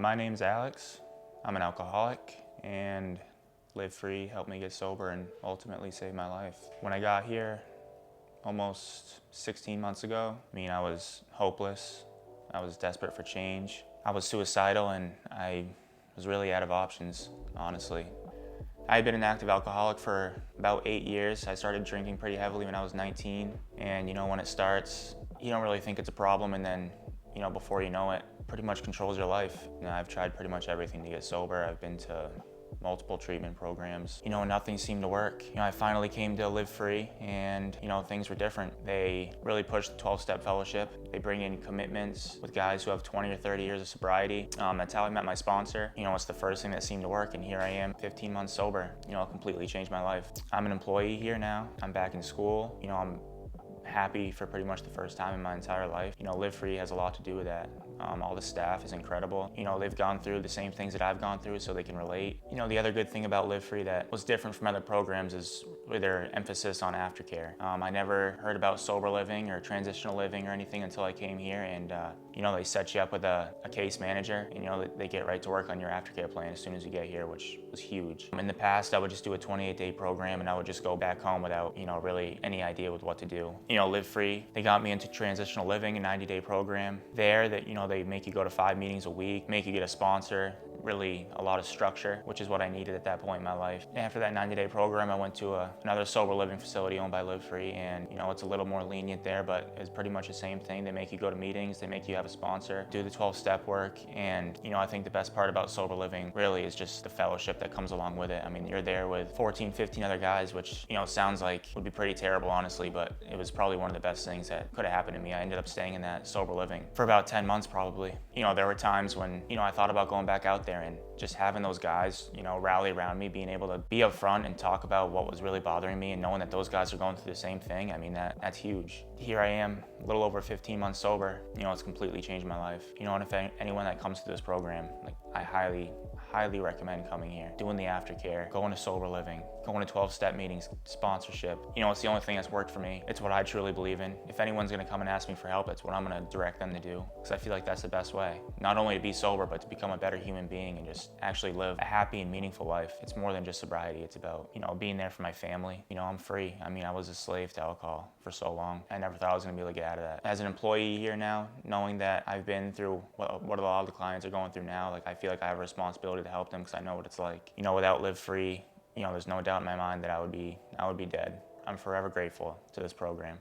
My name's Alex. I'm an alcoholic, and Live Free helped me get sober and ultimately save my life. When I got here almost 16 months ago, I was hopeless. I was desperate for change. I was suicidal, and I was really out of options, honestly. I had been an active alcoholic for about 8 years. I started drinking pretty heavily when I was 19. And when it starts, you don't really think it's a problem, and then before you know it, pretty much controls your life. I've tried pretty much everything to get sober. I've been to multiple treatment programs. Nothing seemed to work. I finally came to Live Free, and things were different. They really pushed the 12-step fellowship. They bring in commitments with guys who have 20 or 30 years of sobriety. That's how I met my sponsor. It's the first thing that seemed to work, and here I am, 15 months sober. It completely changed my life. I'm an employee here now. I'm back in school. I'm happy for pretty much the first time in my entire life. Live Free has a lot to do with that. All the staff is incredible. They've gone through the same things that I've gone through, so they can relate. The other good thing about Live Free that was different from other programs is their emphasis on aftercare. I never heard about sober living or transitional living or anything until I came here, and they set you up with a case manager, and they get right to work on your aftercare plan as soon as you get here, which was huge. In the past, I would just do a 28-day program, and I would just go back home without really any idea with what to do. Live Free, they got me into transitional living, a 90-day program. There, that they make you go to 5 meetings a week, make you get a sponsor, really a lot of structure, which is what I needed at that point in my life. After that 90-day program, I went to another sober living facility owned by Live Free, and it's a little more lenient there, but it's pretty much the same thing. They make you go to meetings, they make you have a sponsor, do the 12-step work, and I think the best part about sober living really is just the fellowship that comes along with it. You're there with 14, 15 other guys, which sounds like would be pretty terrible, honestly, but it was probably one of the best things that could have happened to me. I ended up staying in that sober living for about 10 months probably. There were times when I thought about going back out there, and just having those guys rally around me, being able to be up front and talk about what was really bothering me, and knowing that those guys are going through the same thing, that's huge. Here I am, a little over 15 months sober. It's completely changed my life. And if anyone that comes to this program, I highly recommend coming here, doing the aftercare, going to sober living, going to 12-step meetings, sponsorship. It's the only thing that's worked for me. It's what I truly believe in. If anyone's gonna come and ask me for help, it's what I'm gonna direct them to do, because I feel like that's the best way. Not only to be sober, but to become a better human being and just actually live a happy and meaningful life. It's more than just sobriety. It's about, being there for my family. I'm free. I was a slave to alcohol for so long. I never thought I was gonna be able to get out of that. As an employee here now, knowing that I've been through what a lot of the clients are going through now, I feel like I have a responsibility to help them, because I know what it's like. Without Live Free, there's no doubt in my mind that I would be dead. I'm forever grateful to this program.